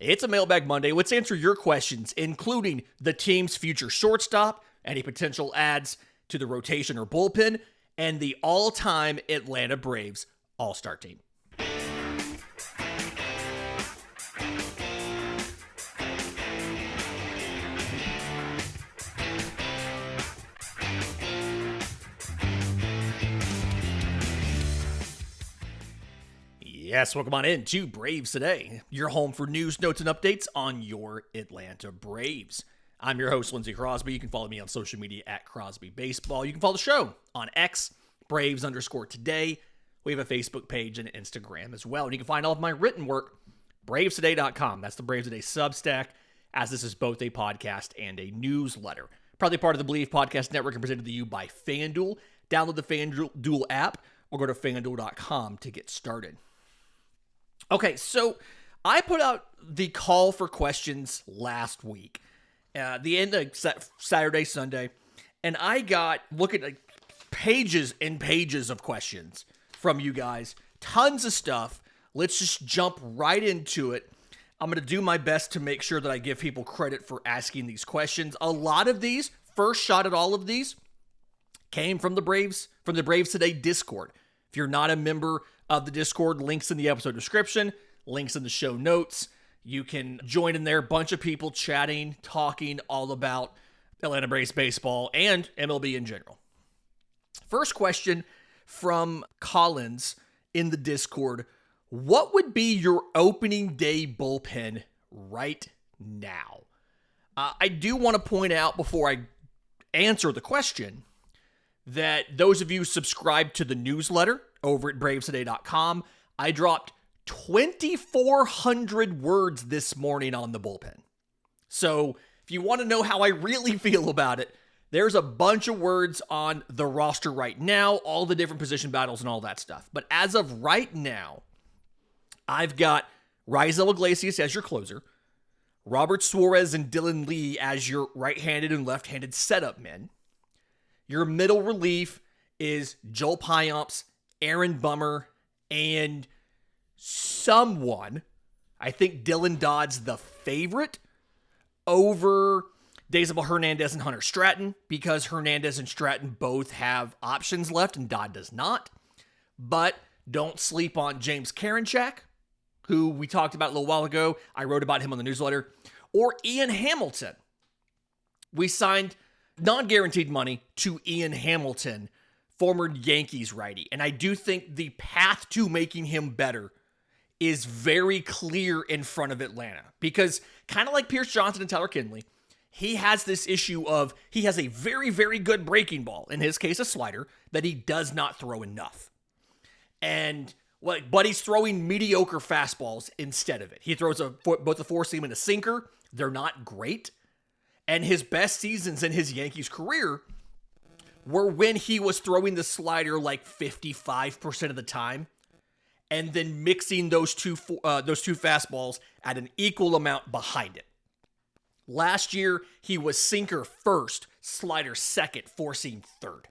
It's a Mailbag Monday. Let's answer your questions, including the team's future shortstop, any potential adds to the rotation or bullpen, and the all-time Atlanta Braves all-star team. Yes, welcome on in to Braves Today, your home for news, notes, and updates on your Atlanta Braves. I'm your host, Lindsay Crosby. You can follow me on social media at Crosby Baseball. You can follow the show on X, Braves_today. We have a Facebook page and Instagram as well. And you can find all of my written work, bravestoday.com. That's the Braves Today Substack, as this is both a podcast and a newsletter. Proudly part of the Believe Podcast Network and presented to you by FanDuel. Download the FanDuel app or go to fanduel.com to get started. Okay, so I put out the call for questions last week, the end of Saturday, Sunday, and I got looking at pages and pages of questions from you guys. Tons of stuff. Let's just jump right into it. I'm going to do my best to make sure that I give people credit for asking these questions. A lot of these, first shot at all of these, came from the Braves Today Discord. If you're not a member of the Discord, links in the episode description, links in the show notes. You can join in there. Bunch of people chatting, talking all about Atlanta Braves baseball and MLB in general. First question from Collins in the Discord. What would be your opening day bullpen right now? I do want to point out before I answer the question that those of you subscribed to the newsletter over at bravestoday.com, I dropped 2,400 words this morning on the bullpen. So if you want to know how I really feel about it, there's a bunch of words on the roster right now, all the different position battles and all that stuff. But as of right now, I've got Raisel Iglesias as your closer, Robert Suarez and Dylan Lee as your right-handed and left-handed setup men. Your middle relief is Joel Payamps, Aaron Bummer, and someone, I think Dylan Dodd's the favorite, over Daysabel Hernandez and Hunter Stratton, because Hernandez and Stratton both have options left and Dodd does not. But don't sleep on James Karinchak, who we talked about a little while ago. I wrote about him on the newsletter. Or Ian Hamilton. We signed non-guaranteed money to Ian Hamilton, former Yankees righty. And I do think the path to making him better is very clear in front of Atlanta. Because kind of like Pierce Johnson and Tyler Kinley, he has this issue of he has a very, very good breaking ball, in his case a slider, that he does not throw enough. But he's throwing mediocre fastballs instead of it. He throws both a four-seam and a sinker. They're not great. And his best seasons in his Yankees career were when he was throwing the slider like 55% of the time and then mixing those two fastballs at an equal amount behind it. Last year, he was sinker first, slider second, four-seam third.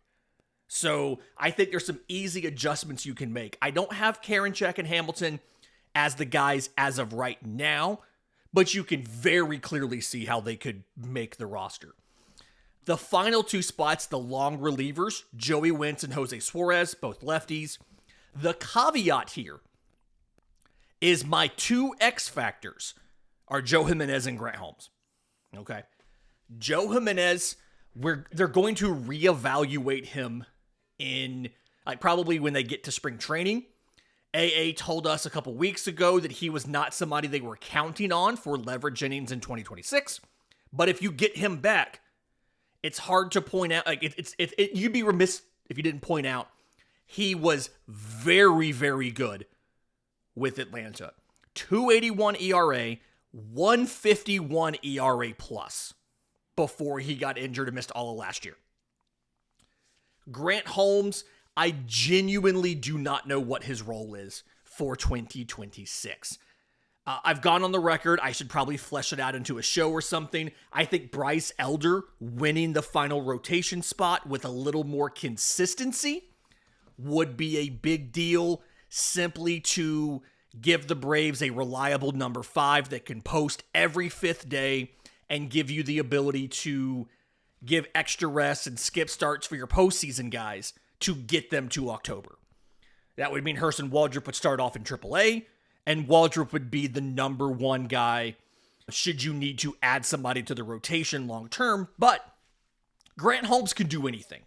So I think there's some easy adjustments you can make. I don't have Karinchak and Hamilton as the guys as of right now, but you can very clearly see how they could make the roster. The final two spots, the long relievers, Joey Wentz and Jose Suarez, both lefties. The caveat here is my two X factors are Joe Jimenez and Grant Holmes. Okay. Joe Jimenez, they're going to reevaluate him in probably when they get to spring training. AA told us a couple weeks ago that he was not somebody they were counting on for leverage innings in 2026. But if you get him back, it's hard to point out. You'd be remiss if you didn't point out he was very, very good with Atlanta. 281 ERA, 151 ERA plus before he got injured and missed all of last year. Grant Holmes, I genuinely do not know what his role is for 2026. I've gone on the record. I should probably flesh it out into a show or something. I think Bryce Elder winning the final rotation spot with a little more consistency would be a big deal, simply to Give the Braves a reliable number 5 that can post every 5th day and give you the ability to give extra rests and skip starts for your postseason guys to get them to October. That would mean Hurston Waldrop would start off in AAA, and Waldrop would be the number 1 guy should you need to add somebody to the rotation long term. But Grant Holmes can do anything.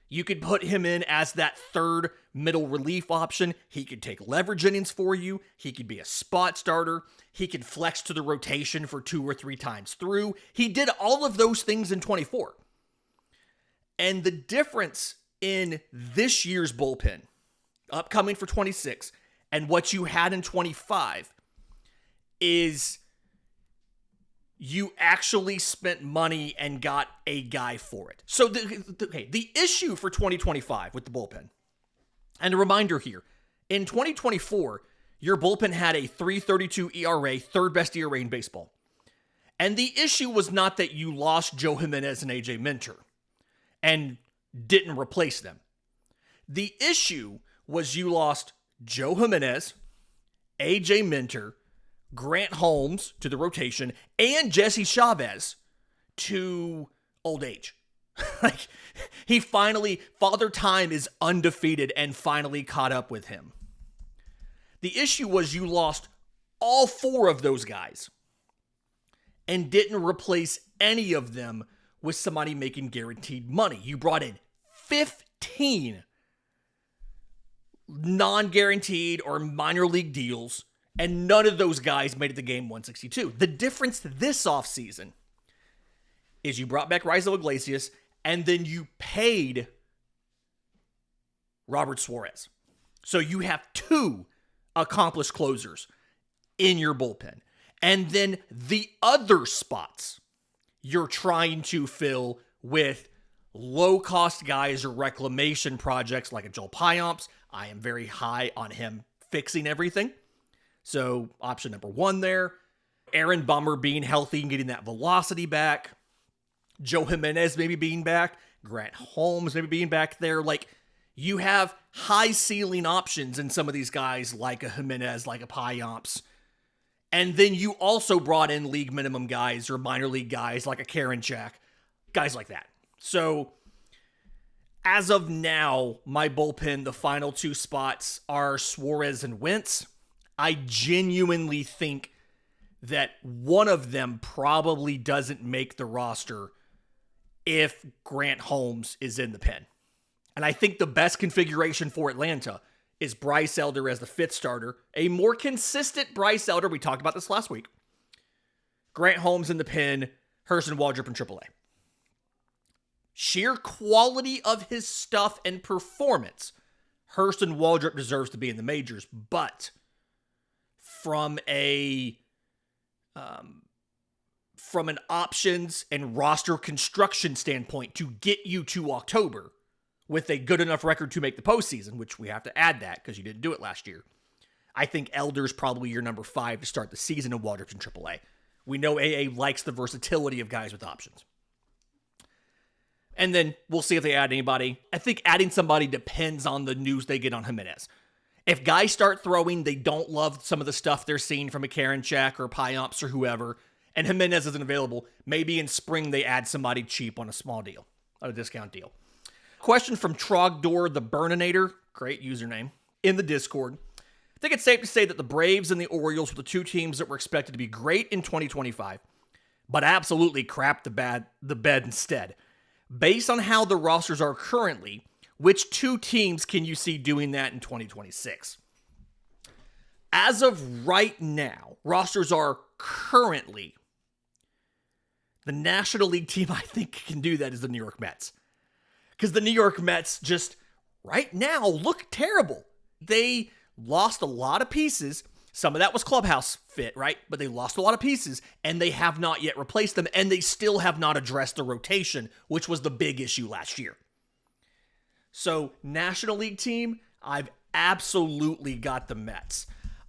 You could put him in as that third middle relief option. He could take leverage innings for you. He could be a spot starter. He could flex to the rotation for 2 or 3 times through. He did all of those things in 24. And the difference in this year's bullpen, upcoming for 26, and what you had in 25 is you actually spent money and got a guy for it. So the issue for 2025 with the bullpen, and a reminder here, in 2024, your bullpen had a 3.32 ERA, third best ERA in baseball. And the issue was not that you lost Joe Jimenez and AJ Minter and didn't replace them. The issue was you lost Joe Jimenez, AJ Minter, Grant Holmes to the rotation, and Jesse Chavez to old age. Like, Father Time is undefeated and finally caught up with him. The issue was you lost all 4 of those guys and didn't replace any of them with somebody making guaranteed money. You brought in 15 non-guaranteed or minor league deals, and none of those guys made it to game 162. The difference this offseason is you brought back Rizzo Iglesias, and then you paid Robert Suarez. So you have 2 accomplished closers in your bullpen. And then the other spots you're trying to fill with low-cost guys or reclamation projects like a Joel Pyomps. I am very high on him fixing everything. So option number 1 there. Aaron Bummer being healthy and getting that velocity back. Joe Jimenez maybe being back. Grant Holmes maybe being back there. Like, you have high ceiling options in some of these guys like a Jimenez, like a Pyomps. And then you also brought in league minimum guys or minor league guys like a Karinchak, guys like that. So as of now, my bullpen, the final 2 spots are Suarez and Wentz. I genuinely think that one of them probably doesn't make the roster if Grant Holmes is in the pen. And I think the best configuration for Atlanta is Bryce Elder as the 5th starter, a more consistent Bryce Elder. We talked about this last week. Grant Holmes in the pen, Hurston Waldrop in AAA. Sheer quality of his stuff and performance, Hurston Waldrop deserves to be in the majors, but from an options and roster construction standpoint to get you to October with a good enough record to make the postseason, which we have to add that because you didn't do it last year. I think Elder's probably your number 5 to start the season, and Waldrop's in AAA. We know AA likes the versatility of guys with options. And then we'll see if they add anybody. I think adding somebody depends on the news they get on Jimenez. If guys start throwing, they don't love some of the stuff they're seeing from a Karinchak or Pyomps or whoever, and Jimenez isn't available, maybe in spring they add somebody cheap on a small deal, on a discount deal. Question from Trogdor the Burninator, great username, in the Discord. I think it's safe to say that the Braves and the Orioles were the 2 teams that were expected to be great in 2025, but absolutely crap the bed instead. Based on how the rosters are currently, which 2 teams can you see doing that in 2026? As of right now, rosters are currently, the National League team I think can do that is the New York Mets. Because the New York Mets just, right now, look terrible. They lost a lot of pieces. Some of that was clubhouse fit, right? But they lost a lot of pieces, and they have not yet replaced them, and they still have not addressed the rotation, which was the big issue last year. So, National League team, I've absolutely got the Mets.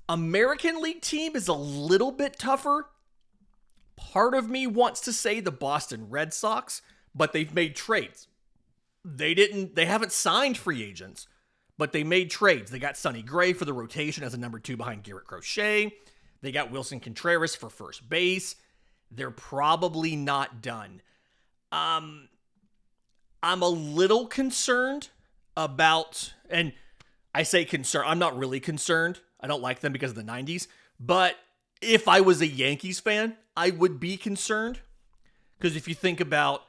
American League team is a little bit tougher. Part of me wants to say the Boston Red Sox, but they've made trades. They haven't signed free agents, But they made trades. They got Sonny Gray for the rotation as a number 2 behind Garrett Crochet. They got Wilson Contreras for first base. They're probably not done. I'm a little concerned about, and I say concerned, I'm not really concerned. I don't like them because of the 90s. But if I was a Yankees fan, I would be concerned. Because if you think about,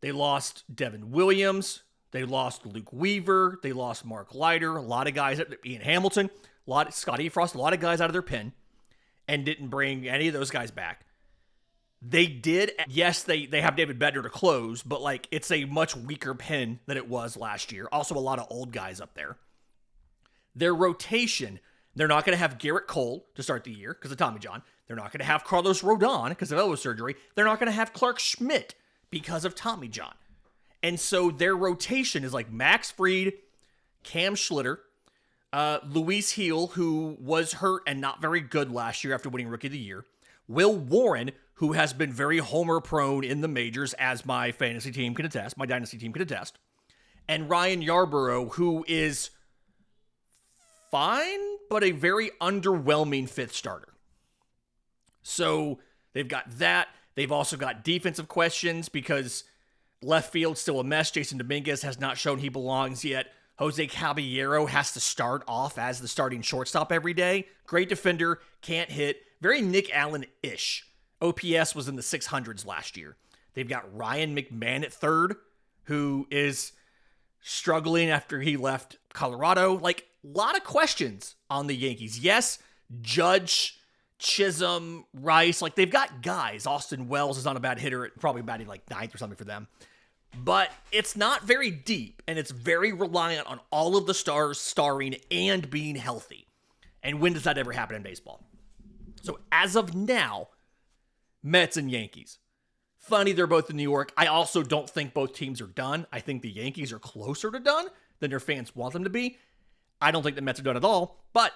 they lost Devin Williams, they lost Luke Weaver, they lost Mark Leiter, a lot of guys, Ian Hamilton, Scotty Frost, a lot of guys out of their pen, and didn't bring any of those guys back. They did, yes, they have David Bednar to close, but like it's a much weaker pen than it was last year. Also, a lot of old guys up there. Their rotation, they're not going to have Garrett Cole to start the year because of Tommy John. They're not going to have Carlos Rodon because of elbow surgery. They're not going to have Clark Schmidt because of Tommy John. And so their rotation is like Max Fried, Cam Schlitter, Luis Heel, who was hurt and not very good last year after winning Rookie of the Year, Will Warren, who has been very homer prone in the majors, as my fantasy team can attest, my dynasty team can attest, and Ryan Yarborough, who is fine, but a very underwhelming 5th starter. So they've got that. They've also got defensive questions because left field's still a mess. Jason Dominguez has not shown he belongs yet. Jose Caballero has to start off as the starting shortstop every day. Great defender, can't hit. Very Nick Allen-ish. OPS was in the 600s last year. They've got Ryan McMahon at 3rd, who is struggling after he left Colorado. Like, a lot of questions on the Yankees. Yes, Judge, Chisholm, Rice, like they've got guys. Austin Wells is not a bad hitter, probably batting like 9th or something for them. But it's not very deep, and it's very reliant on all of the stars starring and being healthy. And when does that ever happen in baseball? So as of now, Mets and Yankees. Funny, they're both in New York. I also don't think both teams are done. I think the Yankees are closer to done than their fans want them to be. I don't think the Mets are done at all, but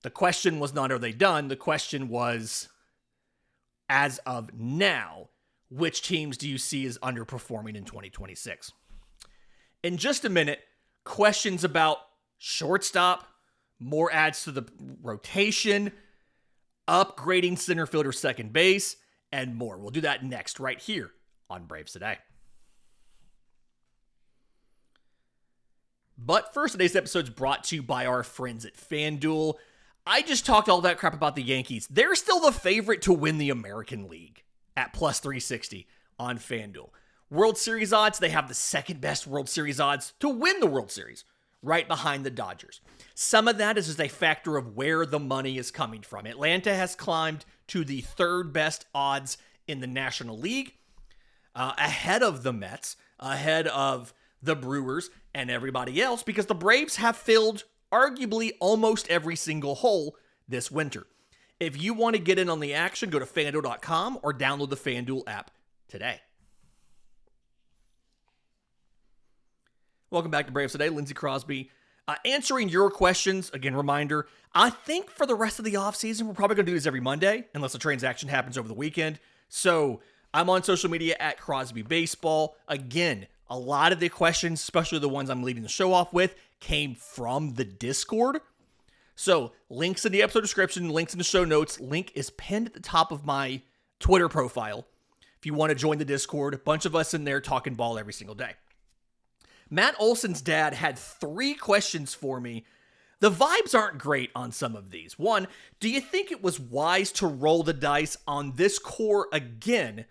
the question was not, are they done? The question was, as of now, which teams do you see as underperforming in 2026? In just a minute, questions about shortstop, more adds to the rotation, upgrading center fielder, second base, and more. We'll do that next, right here on Braves Today. But first, today's episode is brought to you by our friends at FanDuel. I just talked all that crap about the Yankees. They're still the favorite to win the American League at plus 360 on FanDuel. World Series odds, they have the second best World Series odds to win the World Series, right behind the Dodgers. Some of that is just a factor of where the money is coming from. Atlanta has climbed to the 3rd best odds in the National League, ahead of the Mets, ahead of the Brewers, and everybody else, because the Braves have filled arguably almost every single hole this winter. If you want to get in on the action, go to FanDuel.com or download the FanDuel app today. Welcome back to Braves Today. Lindsay Crosby answering your questions. Again, reminder, I think for the rest of the offseason, we're probably going to do this every Monday, unless a transaction happens over the weekend. So I'm on social media at Crosby Baseball. Again, a lot of the questions, especially the ones I'm leading the show off with, came from the Discord. So links in the episode description, links in the show notes. Link is pinned at the top of my Twitter profile. If you want to join the Discord, a bunch of us in there talking ball every single day. Matt Olson's dad had 3 questions for me. The vibes aren't great on some of these. One, do you think it was wise to roll the dice on this core again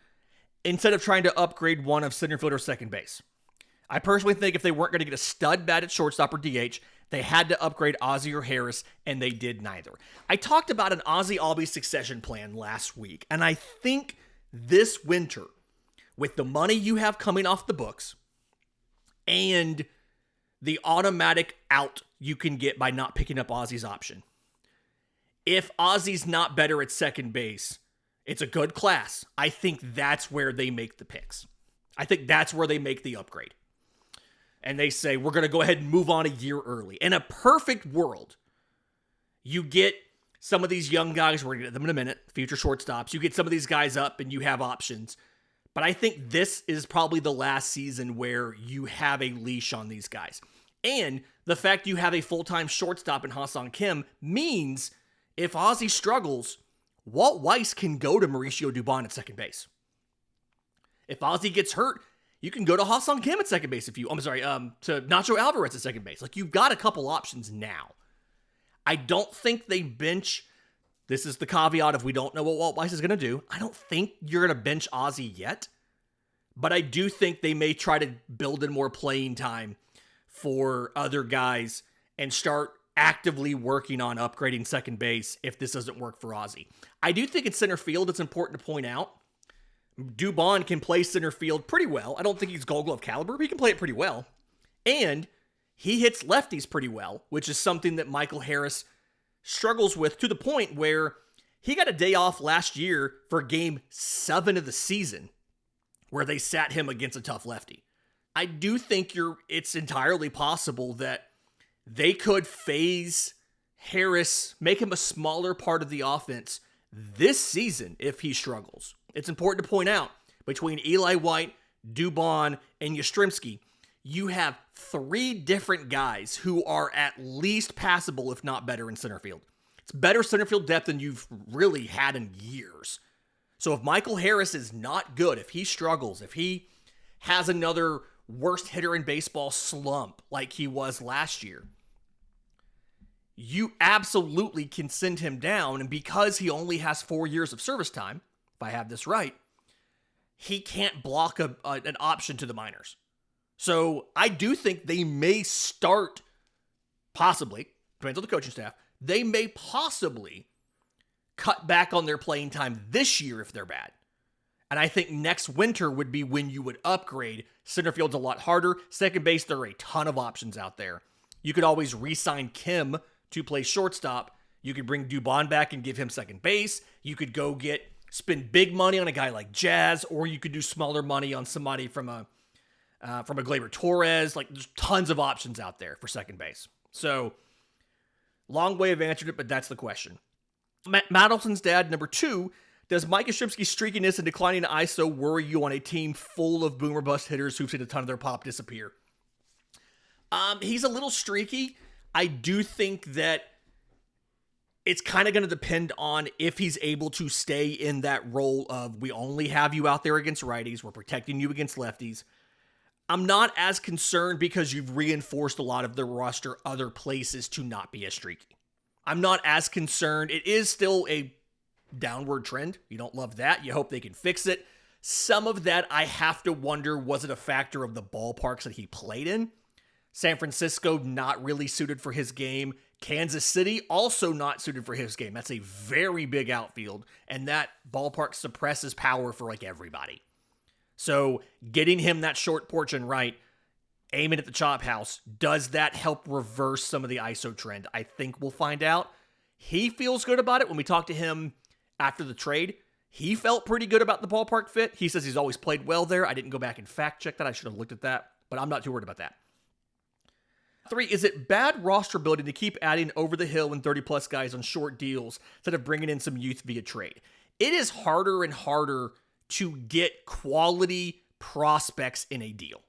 instead of trying to upgrade one of center field or second base? I personally think if they weren't going to get a stud bat at shortstop or DH, they had to upgrade Ozzie or Harris, and they did neither. I talked about an Ozzie-Albies succession plan last week, and I think this winter, with the money you have coming off the books and the automatic out you can get by not picking up Ozzie's option, if Ozzie's not better at second base, it's a good class. I think that's where they make the picks. I think that's where they make the upgrade. And they say, we're going to go ahead and move on a year early. In a perfect world, you get some of these young guys, we're going to get them in a minute, future shortstops. You get some of these guys up and you have options. But I think this is probably the last season where you have a leash on these guys. And the fact you have a full-time shortstop in Ha-Seong Kim means if Ozzie struggles, Walt Weiss can go to Mauricio Dubon at second base. If Ozzie gets hurt, you can go to Ha-Seong Kim at second base to Nacho Alvarez at second base. Like, you've got a couple options now. I don't think they bench. This is the caveat of we don't know what Walt Weiss is going to do. I don't think you're going to bench Ozzie yet. But I do think they may try to build in more playing time for other guys and start actively working on upgrading second base if this doesn't work for Ozzie. I do think in center field, it's important to point out, Dubon can play center field pretty well. I don't think he's Gold Glove caliber, but he can play it pretty well. And he hits lefties pretty well, which is something that Michael Harris struggles with to the point where he got a day off last year for game 7 of the season where they sat him against a tough lefty. I do think it's entirely possible that they could phase Harris, make him a smaller part of the offense this season if he struggles. It's important to point out, between Eli White, Dubon, and Yastrzemski, you have 3 different guys who are at least passable, if not better, in center field. It's better center field depth than you've really had in years. So if Michael Harris is not good, if he struggles, if he has another worst hitter in baseball slump like he was last year, you absolutely can send him down. And because he only has 4 years of service time, if I have this right, he can't block an option to the minors. So I do think they may start, possibly, depends on the coaching staff, they may possibly cut back on their playing time this year if they're bad. And I think next winter would be when you would upgrade. Center field's a lot harder. Second base, there are a ton of options out there. You could always re-sign Kim to play shortstop. You could bring Dubon back and give him second base. You could go spend big money on a guy like Jazz, or you could do smaller money on somebody from a Gleyber Torres. Like, there's tons of options out there for second base. So, long way of answering it, but that's the question. Matt Madison's dad, number 2, does Mike Yastrzemski's streakiness and declining ISO worry you on a team full of boomer bust hitters who've seen a ton of their pop disappear? He's a little streaky. I do think that it's kind of going to depend on if he's able to stay in that role of, we only have you out there against righties, we're protecting you against lefties. I'm not as concerned because you've reinforced a lot of the roster other places to not be as streaky. I'm not as concerned. It is still a downward trend. You don't love that. You hope they can fix it. Some of that, I have to wonder, was it a factor of the ballparks that he played in? San Francisco, not really suited for his game. Kansas City, also not suited for his game. That's a very big outfield, and that ballpark suppresses power for like everybody. So getting him that short porch and right, aiming at the chop house, does that help reverse some of the ISO trend? I think we'll find out. He feels good about it. When we talked to him after the trade, he felt pretty good about the ballpark fit. He says he's always played well there. I didn't go back and fact check that. I should have looked at that, but I'm not too worried about that. 3, is it bad roster building to keep adding over the hill and 30-plus guys on short deals instead of bringing in some youth via trade? It is harder and harder to get quality prospects in a deal.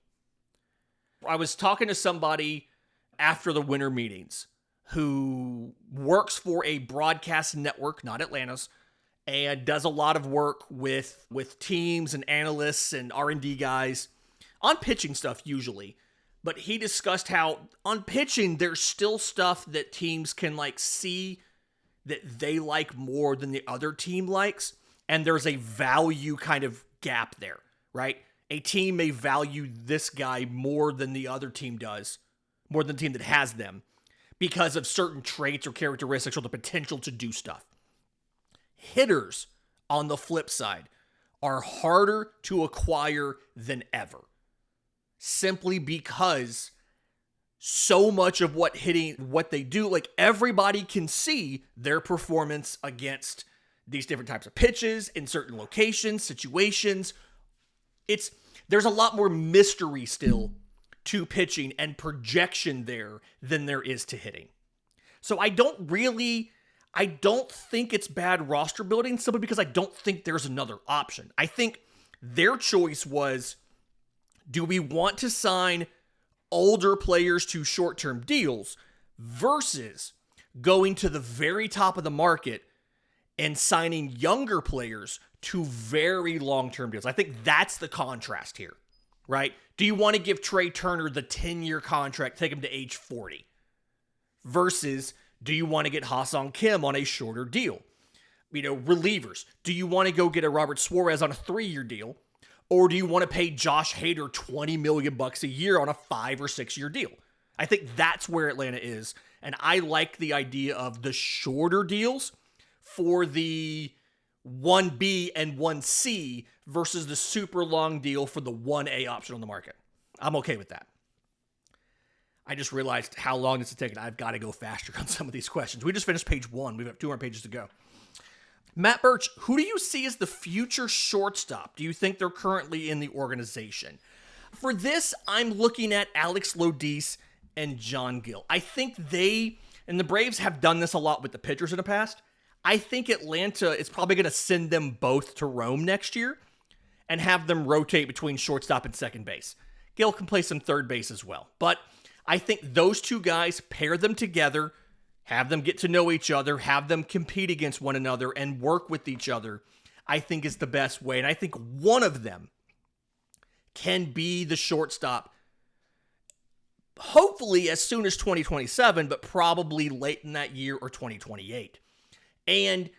I was talking to somebody after the winter meetings who works for a broadcast network, not Atlanta's, and does a lot of work with teams and analysts and R&D guys on pitching stuff usually. But he discussed how on pitching, there's still stuff that teams can see that they like more than the other team likes. And there's a value kind of gap there, right? A team may value this guy more than the other team does, more than the team that has them, because of certain traits or characteristics or the potential to do stuff. Hitters, on the flip side, are harder to acquire than ever. Simply because so much of what they do, everybody can see their performance against these different types of pitches in certain locations, situations. There's a lot more mystery still to pitching and projection there than there is to hitting. So I don't think it's bad roster building simply because I don't think there's another option. I think their choice was, do we want to sign older players to short-term deals versus going to the very top of the market and signing younger players to very long-term deals. I think that's the contrast here, right? Do you want to give Trey Turner the 10-year contract, take him to age 40? Versus, do you want to get Ha-Seong Kim on a shorter deal? Relievers. Do you want to go get a Robert Suarez on a 3-year deal? Or do you want to pay Josh Hader $20 million a year on a 5 or 6 year deal? I think that's where Atlanta is. And I like the idea of the shorter deals for the 1B and 1C versus the super long deal for the 1A option on the market. I'm okay with that. I just realized how long this is taking. I've got to go faster on some of these questions. We just finished page 1. We have 200 pages to go. Matt Birch, who do you see as the future shortstop? Do you think they're currently in the organization? For this, I'm looking at Alex Lodis and John Gill. I think they, and the Braves have done this a lot with the pitchers in the past. I think Atlanta is probably going to send them both to Rome next year and have them rotate between shortstop and second base. Gill can play some third base as well. But I think those two guys, pair them together, have them get to know each other, have them compete against one another, and work with each other, I think is the best way. And I think one of them can be the shortstop, hopefully as soon as 2027, but probably late in that year or 2028. And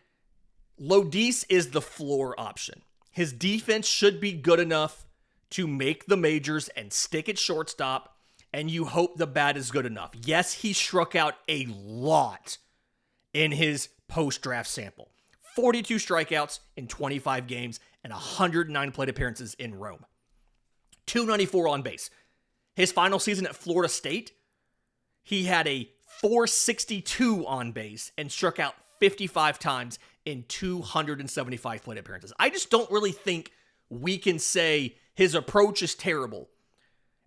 Lodis is the floor option. His defense should be good enough to make the majors and stick at shortstop, and you hope the bat is good enough. Yes, he struck out a lot in his post-draft sample. 42 strikeouts in 25 games and 109 plate appearances in Rome. 294 on base. His final season at Florida State, he had a 462 on base and struck out 55 times in 275 plate appearances. I just don't really think we can say his approach is terrible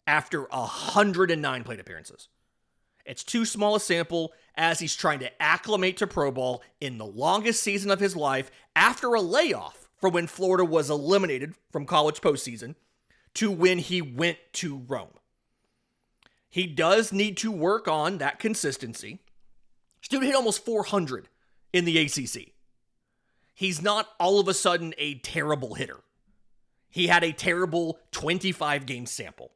after 109 plate appearances. It's too small a sample as he's trying to acclimate to pro ball in the longest season of his life after a layoff from when Florida was eliminated from college postseason to when he went to Rome. He does need to work on that consistency. Dude hit almost 400 in the ACC. He's not all of a sudden a terrible hitter. He had a terrible 25-game sample.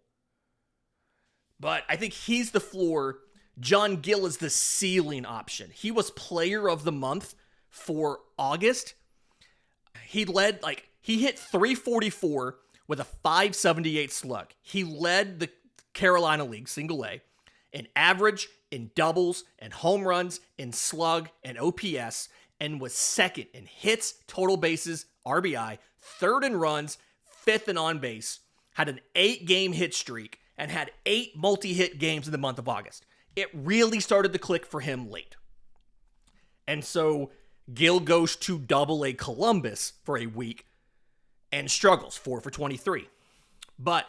But I think he's the floor. John Gill is the ceiling option. He was player of the month for August. He hit 344 with a 578 slug. He led the Carolina League, single A, in average, in doubles, and home runs, in slug, and OPS, and was second in hits, total bases, RBI, third in runs, fifth in on base, had an 8-game hit streak, and had 8 multi-hit games in the month of August. It really started to click for him late. And so Gill goes to Double-A Columbus for a week and struggles, 4 for 23. But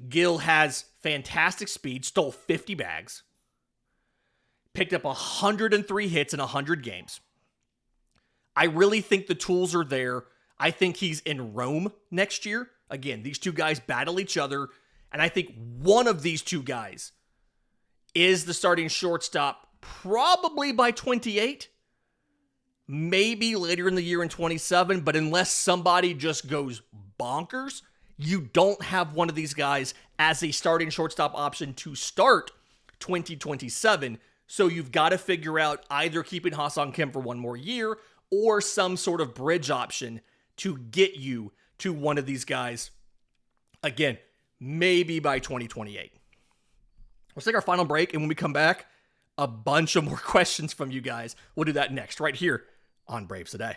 Gill has fantastic speed, stole 50 bags, picked up 103 hits in 100 games. I really think the tools are there. I think he's in Rome next year. Again, these two guys battle each other, and I think one of these two guys is the starting shortstop probably by 28, maybe later in the year in 27, but unless somebody just goes bonkers, you don't have one of these guys as a starting shortstop option to start 2027. So you've got to figure out either keeping Ha-Seong Kim for one more year or some sort of bridge option to get you to one of these guys. Again, maybe by 2028. Let's take our final break, and when we come back, a bunch of more questions from you guys. We'll do that next, right here on Braves Today.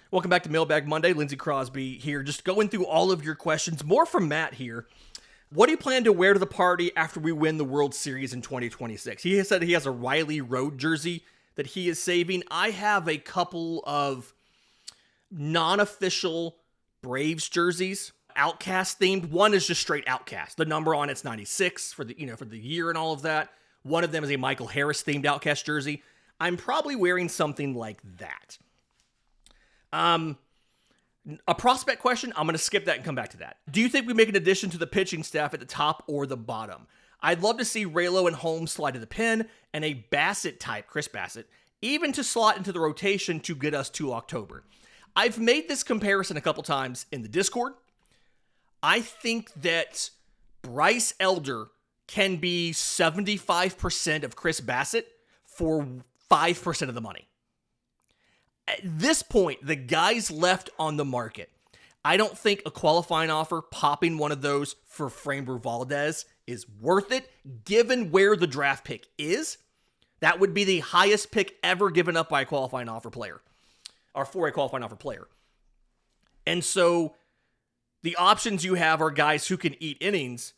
Welcome back to Mailbag Monday. Lindsay Crosby here, just going through all of your questions. More from Matt here. What do you plan to wear to the party after we win the World Series in 2026? He has said he has a Riley Road jersey that he is saving. I have a couple of non-official Braves jerseys, Outcast themed. One is just straight Outcast. The number on it's 96 for the year and all of that. One of them is a Michael Harris themed Outcast jersey. I'm probably wearing something like that. A prospect question, I'm going to skip that and come back to that. Do you think we make an addition to the pitching staff at the top or the bottom? I'd love to see Raylo and Holmes slide to the pen and a Bassett type, Chris Bassett, even to slot into the rotation to get us to October. I've made this comparison a couple times in the Discord. I think that Bryce Elder can be 75% of Chris Bassett for 5% of the money. At this point, the guys left on the market, I don't think a qualifying offer, popping one of those for Framber Valdez is worth it, given where the draft pick is. That would be the highest pick ever given up by a qualifying offer player, or for a qualifying offer player. And so the options you have are guys who can eat innings.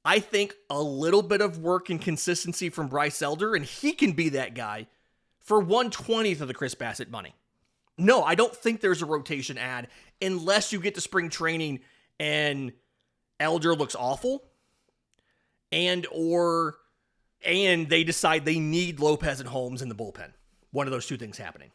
I think a little bit of work and consistency from Bryce Elder, and he can be that guy for 1/20th of the Chris Bassett money. No, I don't think there's a rotation ad unless you get to spring training and Elder looks awful and they decide they need Lopez and Holmes in the bullpen. One of those two things happening.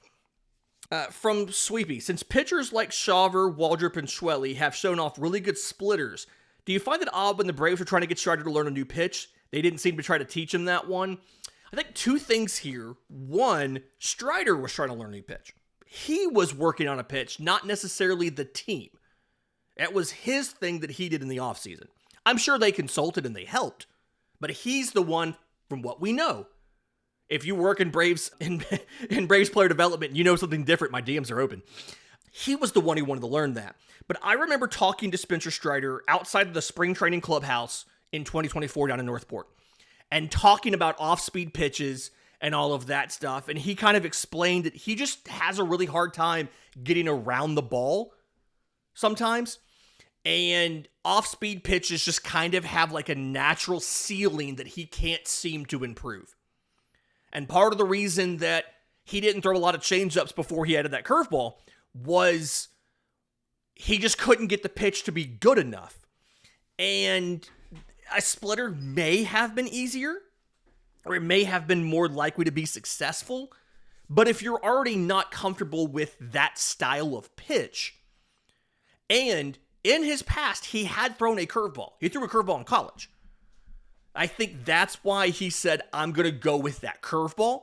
From Sweepy, since pitchers like Shawver, Waldrop, and Schwelly have shown off really good splitters, do you find it odd when the Braves were trying to get Strider to learn a new pitch? They didn't seem to try to teach him that one. I think two things here. One, Strider was trying to learn a new pitch. He was working on a pitch, not necessarily the team. It was his thing that he did in the offseason. I'm sure they consulted and they helped, but he's the one, from what we know. If you work in Braves player development and you know something different, my DMs are open. He was the one who wanted to learn that. But I remember talking to Spencer Strider outside of the spring training clubhouse in 2024 down in Northport and talking about off-speed pitches and all of that stuff. And he kind of explained that he just has a really hard time getting around the ball sometimes. And off-speed pitches just kind of have like a natural ceiling that he can't seem to improve. And part of the reason that he didn't throw a lot of changeups before he added that curveball was he just couldn't get the pitch to be good enough. And a splitter may have been easier, or it may have been more likely to be successful. But if you're already not comfortable with that style of pitch, and in his past, he had thrown a curveball. He threw a curveball in college. I think that's why he said, I'm going to go with that curveball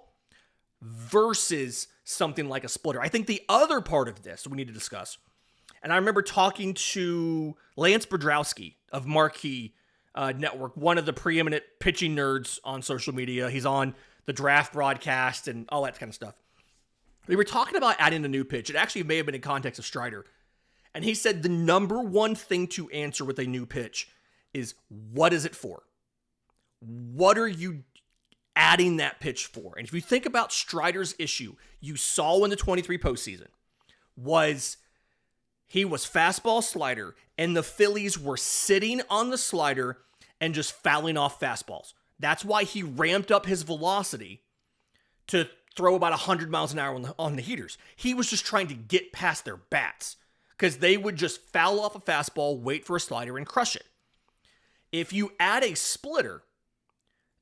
versus something like a splitter. I think the other part of this we need to discuss, and I remember talking to Lance Bodrowski of Marquee Network, one of the preeminent pitching nerds on social media. He's on the draft broadcast and all that kind of stuff. We were talking about adding a new pitch. It actually may have been in context of Strider. And he said the number one thing to answer with a new pitch is, what is it for? What are you adding that pitch for? And if you think about Strider's issue, you saw in the 23 postseason, was he was fastball slider, and the Phillies were sitting on the slider and just fouling off fastballs. That's why he ramped up his velocity to throw about 100 miles an hour on the heaters. He was just trying to get past their bats because they would just foul off a fastball, wait for a slider, and crush it. If you add a splitter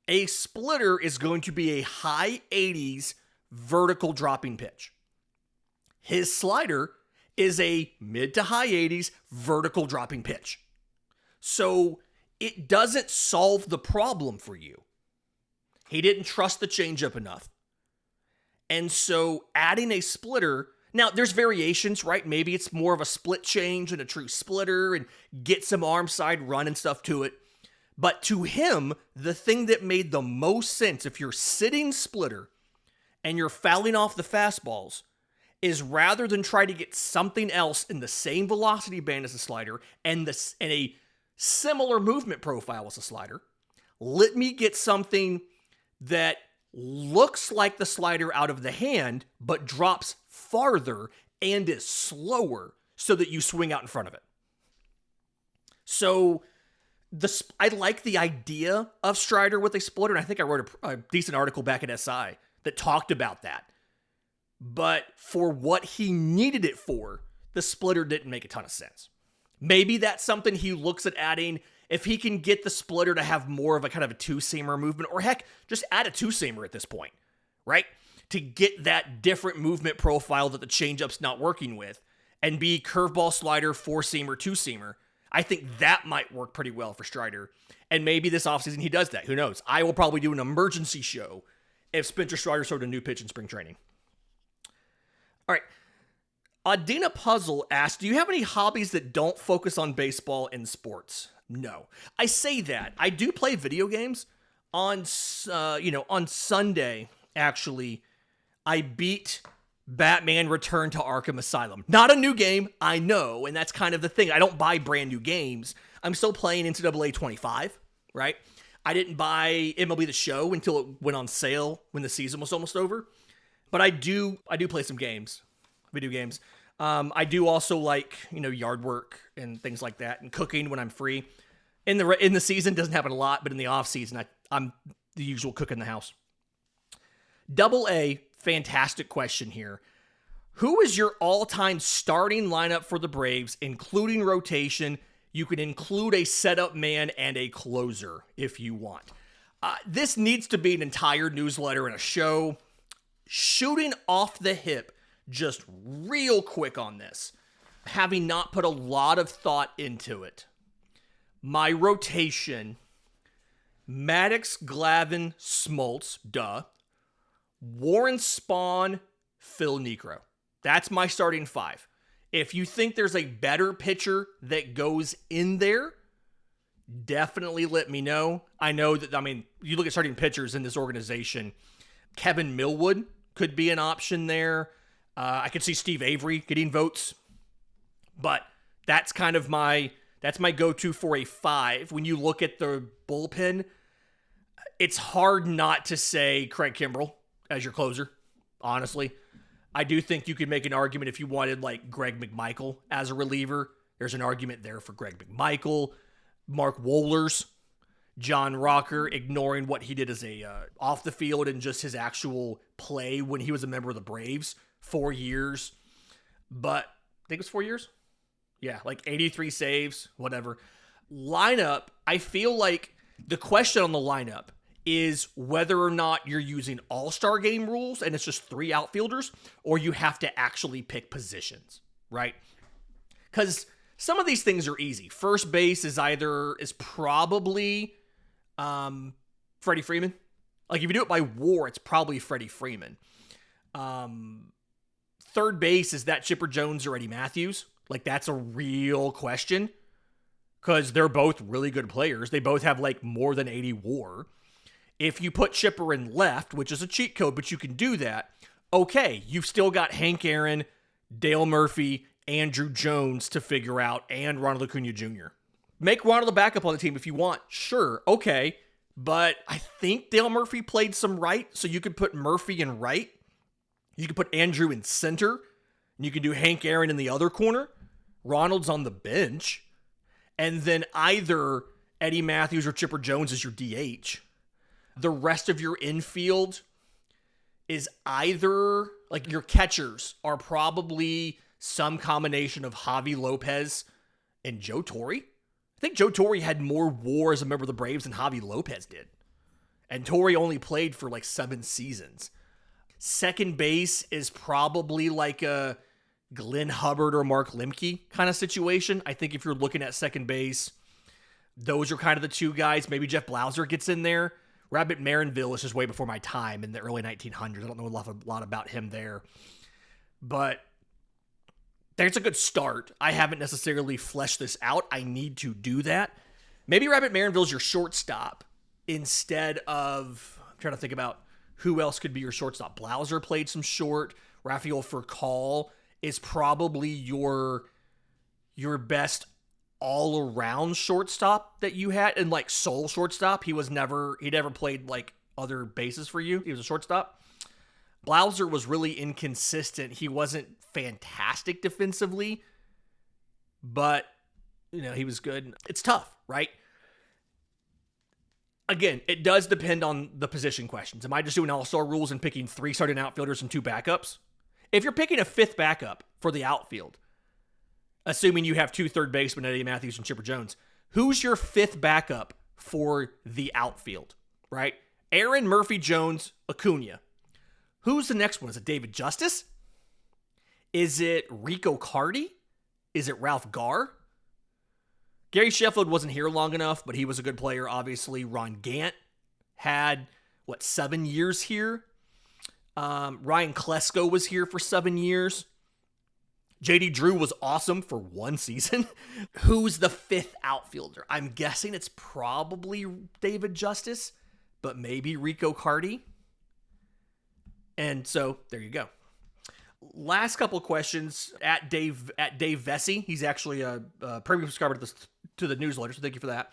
is going to be a high 80s vertical dropping pitch. His slider is a mid to high 80s vertical dropping pitch. So it doesn't solve the problem for you. He didn't trust the changeup enough. And so adding a splitter, now there's variations, right? Maybe it's more of a split change and a true splitter and get some arm side run and stuff to it. But to him, the thing that made the most sense, if you're sitting splitter and you're fouling off the fastballs, is rather than try to get something else in the same velocity band as a slider and a similar movement profile as a slider, let me get something that looks like the slider out of the hand, but drops farther and is slower so that you swing out in front of it. So I like the idea of Strider with a splitter, and I think I wrote a decent article back at SI that talked about that. But for what he needed it for, the splitter didn't make a ton of sense. Maybe that's something he looks at adding if he can get the splitter to have more of a kind of a two-seamer movement, or heck, just add a two-seamer at this point, right? To get that different movement profile that the changeup's not working with, and be curveball, slider, four-seamer, two-seamer. I think that might work pretty well for Strider. And maybe this offseason he does that. Who knows? I will probably do an emergency show if Spencer Strider showed a new pitch in spring training. All right. Adina Puzzle asks, do you have any hobbies that don't focus on baseball and sports? No. I say that. I do play video games. On Sunday, actually, I beat Batman Return to Arkham Asylum. Not a new game, I know, and that's kind of the thing. I don't buy brand new games. I'm still playing NCAA 25, right? I didn't buy MLB The Show until it went on sale when the season was almost over. But I do play some games, video games. I do also like, yard work and things like that, and cooking when I'm free. In the season, doesn't happen a lot, but in the off season, I'm the usual cook in the house. Double A, fantastic question here. Who is your all-time starting lineup for the Braves, including rotation? You can include a setup man and a closer if you want. This needs to be an entire newsletter and a show. Shooting off the hip, just real quick on this, having not put a lot of thought into it. My rotation, Maddox, Glavine, Smoltz, duh. Warren Spahn, Phil Niekro. That's my starting five. If you think there's a better pitcher that goes in there, definitely let me know. I know that, you look at starting pitchers in this organization, Kevin Millwood could be an option there. I could see Steve Avery getting votes, but that's kind of that's my go-to for a five. When you look at the bullpen, it's hard not to say Craig Kimbrell as your closer, honestly. I do think you could make an argument if you wanted like Greg McMichael as a reliever. There's an argument there for Greg McMichael, Mark Wohlers, John Rocker, ignoring what he did as a off the field and just his actual play when he was a member of the Braves. 4 years, but I think it was 4 years. Yeah, like 83 saves, whatever. Lineup, I feel like the question on the lineup is whether or not you're using all-star game rules and it's just 3 outfielders, or you have to actually pick positions, right? Because some of these things are easy. First base is probably Freddie Freeman. Like if you do it by WAR, it's probably Freddie Freeman. Third base, is that Chipper Jones or Eddie Matthews? Like, that's a real question because they're both really good players. They both have, like, more than 80 WAR. If you put Chipper in left, which is a cheat code, but you can do that, okay, you've still got Hank Aaron, Dale Murphy, Andrew Jones to figure out, and Ronald Acuna Jr. Make Ronald a backup on the team if you want. Sure, okay, but I think Dale Murphy played some right, so you could put Murphy in right. You can put Andrew in center, and you can do Hank Aaron in the other corner. Ronald's on the bench. And then either Eddie Matthews or Chipper Jones is your DH. The rest of your infield is either, like your catchers are probably some combination of Javi Lopez and Joe Torre. I think Joe Torre had more WAR as a member of the Braves than Javi Lopez did. And Torre only played for like 7 seasons. Second base is probably like a Glenn Hubbard or Mark Lemke kind of situation. I think if you're looking at second base, those are kind of the two guys. Maybe Jeff Blauser gets in there. Rabbit Marinville is just way before my time in the early 1900s. I don't know a lot about him there. But there's a good start. I haven't necessarily fleshed this out. I need to do that. Maybe Rabbit Marinville is your shortstop instead of, I'm trying to think about who else could be your shortstop. Blauser played some short. Rafael Furcal is probably your best all-around shortstop that you had, and like sole shortstop. He never played like other bases for you. He was a shortstop. Blauser was really inconsistent. He wasn't fantastic defensively, but he was good. It's tough, right? Again, it does depend on the position questions. Am I just doing all-star rules and picking 3 starting outfielders and 2 backups? If you're picking a 5th backup for the outfield, assuming you have 2 third basemen, Eddie Matthews and Chipper Jones, who's your 5th backup for the outfield, right? Aaron, Murphy, Jones, Acuna. Who's the next one? Is it David Justice? Is it Rico Carty? Is it Ralph Garr? Gary Sheffield wasn't here long enough, but he was a good player, obviously. Ron Gant had, 7 years here? Ryan Klesko was here for 7 years. JD Drew was awesome for 1 season. Who's the 5th outfielder? I'm guessing it's probably David Justice, but maybe Rico Carty. And so there you go. Last couple of questions at Dave Vesey. He's actually a premium subscriber to the newsletter, so thank you for that.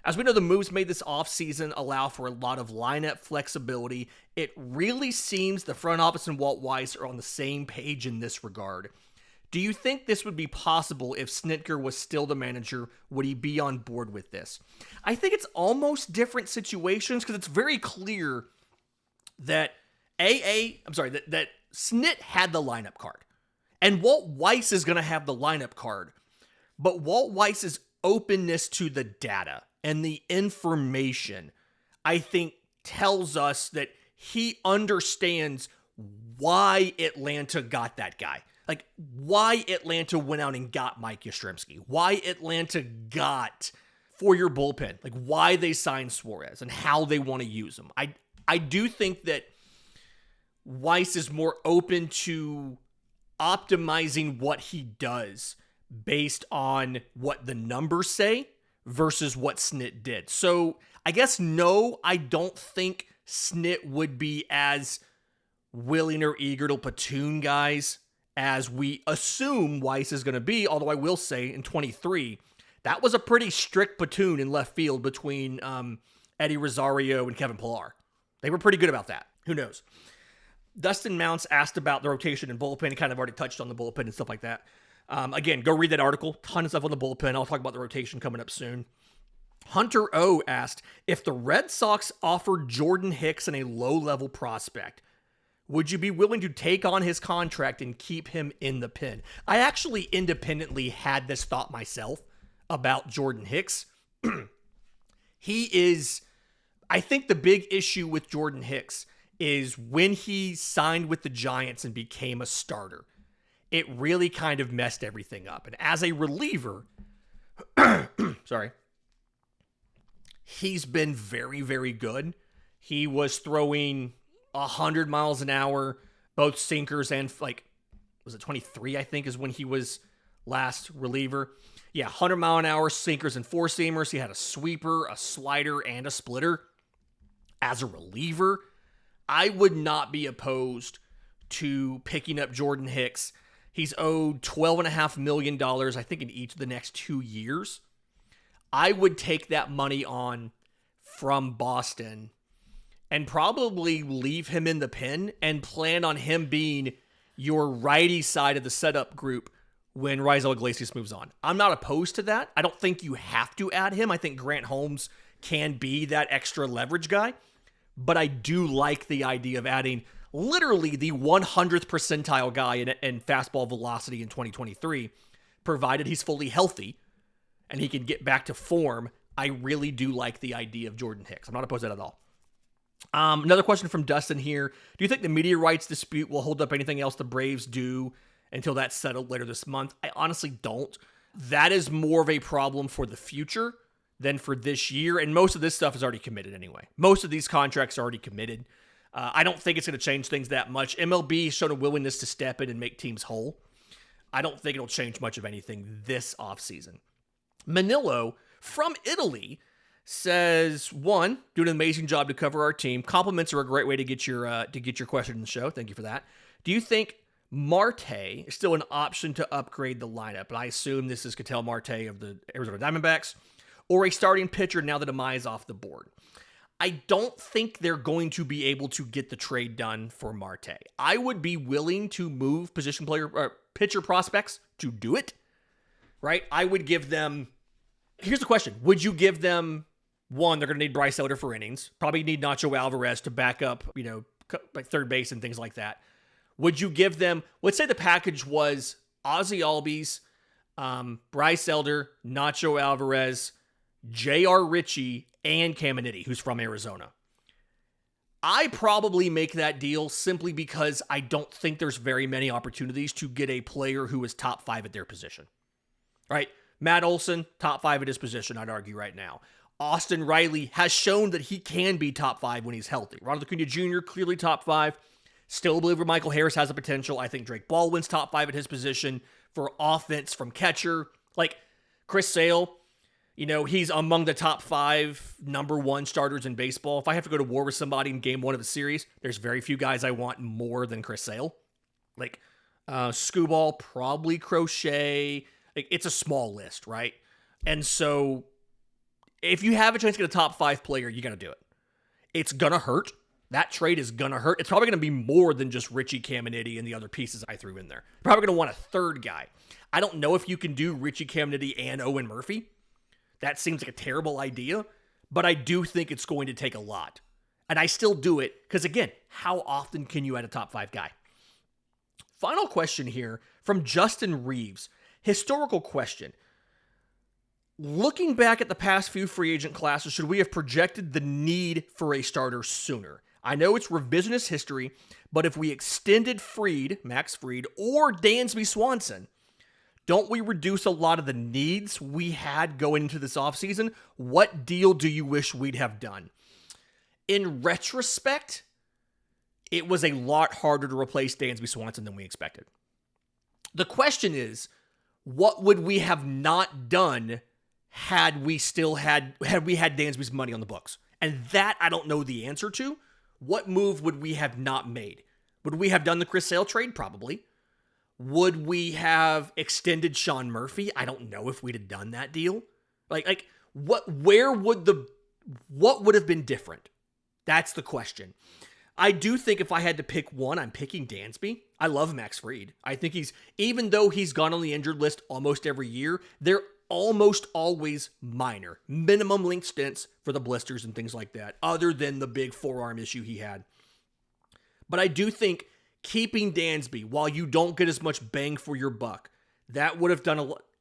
As we know, the moves made this offseason allow for a lot of lineup flexibility. It really seems the front office and Walt Weiss are on the same page in this regard. Do you think this would be possible if Snitker was still the manager? Would he be on board with this? I think it's almost different situations because it's very clear that that Snit had the lineup card. And Walt Weiss is going to have the lineup card. But Walt Weiss's openness to the data and the information, I think, tells us that he understands why Atlanta got that guy. Like, why Atlanta went out and got Mike Yastrzemski. Why Atlanta got for your bullpen. Like, why they signed Suarez and how they want to use him. I do think that Weiss is more open to optimizing what he does based on what the numbers say versus what Snit did. So I guess no, I don't think Snit would be as willing or eager to platoon guys as we assume Weiss is going to be, although I will say in 23, that was a pretty strict platoon in left field between Eddie Rosario and Kevin Pillar. They were pretty good about that. Who knows? Dustin Mounts asked about the rotation and bullpen. He kind of already touched on the bullpen and stuff like that. Again, go read that article. Ton of stuff on the bullpen. I'll talk about the rotation coming up soon. Hunter O asked, if the Red Sox offered Jordan Hicks and a low-level prospect, would you be willing to take on his contract and keep him in the pen? I actually independently had this thought myself about Jordan Hicks. I think the big issue with Jordan Hicks is when he signed with the Giants and became a starter, it really kind of messed everything up. And as a reliever, he's been very, very good. He was throwing 100 miles an hour, both sinkers and was it 23, I think, is when he was last reliever. Yeah, 100 mile an hour sinkers and four seamers. He had a sweeper, a slider, and a splitter. As a reliever, I would not be opposed to picking up Jordan Hicks. He's owed $12.5 million, I think, in each of the next 2 years. I would take that money on from Boston and probably leave him in the pen and plan on him being your righty side of the setup group when Raisel Iglesias moves on. I'm not opposed to that. I don't think you have to add him. I think Grant Holmes can be that extra leverage guy. But I do like the idea of adding literally the 100th percentile guy in fastball velocity in 2023, provided he's fully healthy and he can get back to form. I really do like the idea of Jordan Hicks. I'm not opposed to that at all. Another question from Dustin here. Do you think the media rights dispute will hold up anything else the Braves do until that's settled later this month? I honestly don't. That is more of a problem for the future than for this year, and most of this stuff is already committed anyway. Most of these contracts are already committed. I don't think it's going to change things that much. MLB has shown a willingness to step in and make teams whole. I don't think it'll change much of anything this offseason. Manilo from Italy says, one, doing an amazing job to cover our team. Compliments are a great way to get your question in the show. Thank you for that. Do you think Marte is still an option to upgrade the lineup? And I assume this is Ketel Marte of the Arizona Diamondbacks, or a starting pitcher now that Amai is off the board. I don't think they're going to be able to get the trade done for Marte. I would be willing to move position player or pitcher prospects to do it, right? I would give them, here's the question. Would you give them, one, they're going to need Bryce Elder for innings, probably need Nacho Alvarez to back up, like third base and things like that. Would you give them, let's say the package was Ozzy Albies, Bryce Elder, Nacho Alvarez, J.R. Ritchie, and Caminiti, who's from Arizona. I probably make that deal simply because I don't think there's very many opportunities to get a player who is top 5 at their position. Right? Matt Olson, top 5 at his position, I'd argue right now. Austin Riley has shown that he can be top 5 when he's healthy. Ronald Acuna Jr., clearly top 5. Still believe Michael Harris has a potential. I think Drake Baldwin's top 5 at his position for offense from catcher. Like Chris Sale, he's among the top 5 number 1 starters in baseball. If I have to go to war with somebody in game 1 of a series, there's very few guys I want more than Chris Sale. Like Scooball, probably Crochet. Like, it's a small list, right? And so if you have a chance to get a top 5 player, you got to do it. It's going to hurt. That trade is going to hurt. It's probably going to be more than just Richie Caminiti and the other pieces I threw in there. Probably going to want a third guy. I don't know if you can do Richie Caminiti and Owen Murphy. That seems like a terrible idea, but I do think it's going to take a lot. And I still do it because, again, how often can you add a top 5 guy? Final question here from Justin Reeves. Historical question. Looking back at the past few free agent classes, should we have projected the need for a starter sooner? I know it's revisionist history, but if we extended Max Fried, or Dansby Swanson, don't we reduce a lot of the needs we had going into this offseason? What deal do you wish we'd have done? In retrospect, it was a lot harder to replace Dansby Swanson than we expected. The question is, what would we have not done had we had Dansby's money on the books? And that I don't know the answer to. What move would we have not made? Would we have done the Chris Sale trade? Probably. Would we have extended Sean Murphy? I don't know if we'd have done that deal. What would have been different? That's the question. I do think if I had to pick one, I'm picking Dansby. I love Max Fried. I think even though he's gone on the injured list almost every year, they're almost always minor, minimum length stints for the blisters and things like that, other than the big forearm issue he had. But I do think keeping Dansby, while you don't get as much bang for your buck, that would have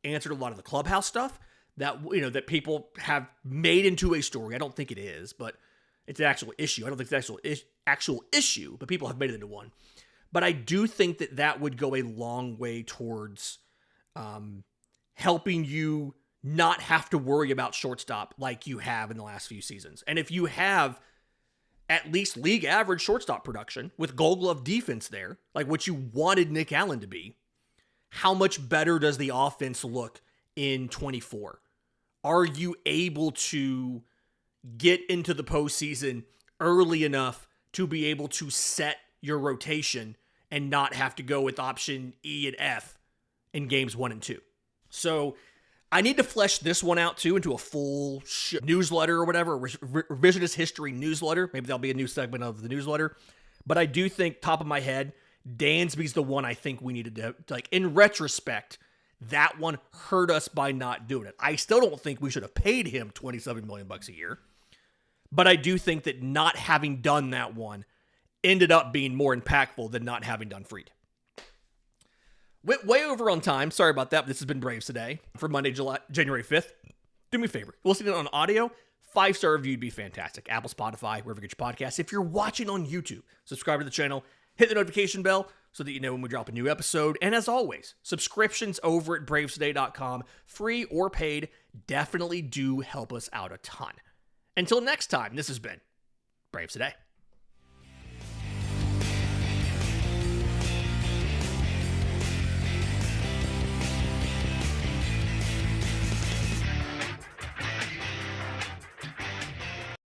answered a lot of the clubhouse stuff that people have made into a story. I don't think it is, but it's an actual issue. I don't think it's an actual issue, but people have made it into one. But I do think that would go a long way towards helping you not have to worry about shortstop like you have in the last few seasons. And if you have at least league average shortstop production with Gold Glove defense there, like what you wanted Nick Allen to be, how much better does the offense look in 24? Are you able to get into the postseason early enough to be able to set your rotation and not have to go with option E and F in games 1 and 2? So I need to flesh this one out too into a full newsletter or whatever, revisionist history newsletter. Maybe that'll be a new segment of the newsletter. But I do think, top of my head, Dansby's the one I think we needed to, in retrospect, that one hurt us by not doing it. I still don't think we should have paid him $27 million a year. But I do think that not having done that one ended up being more impactful than not having done Fried. Went way over on time. Sorry about that, but this has been Braves Today for Monday, January 5th. Do me a favor. Listen to it on audio. 5-star review would be fantastic. Apple, Spotify, wherever you get your podcasts. If you're watching on YouTube, subscribe to the channel. Hit the notification bell so that you know when we drop a new episode. And as always, subscriptions over at bravestoday.com, free or paid, definitely do help us out a ton. Until next time, this has been Braves Today.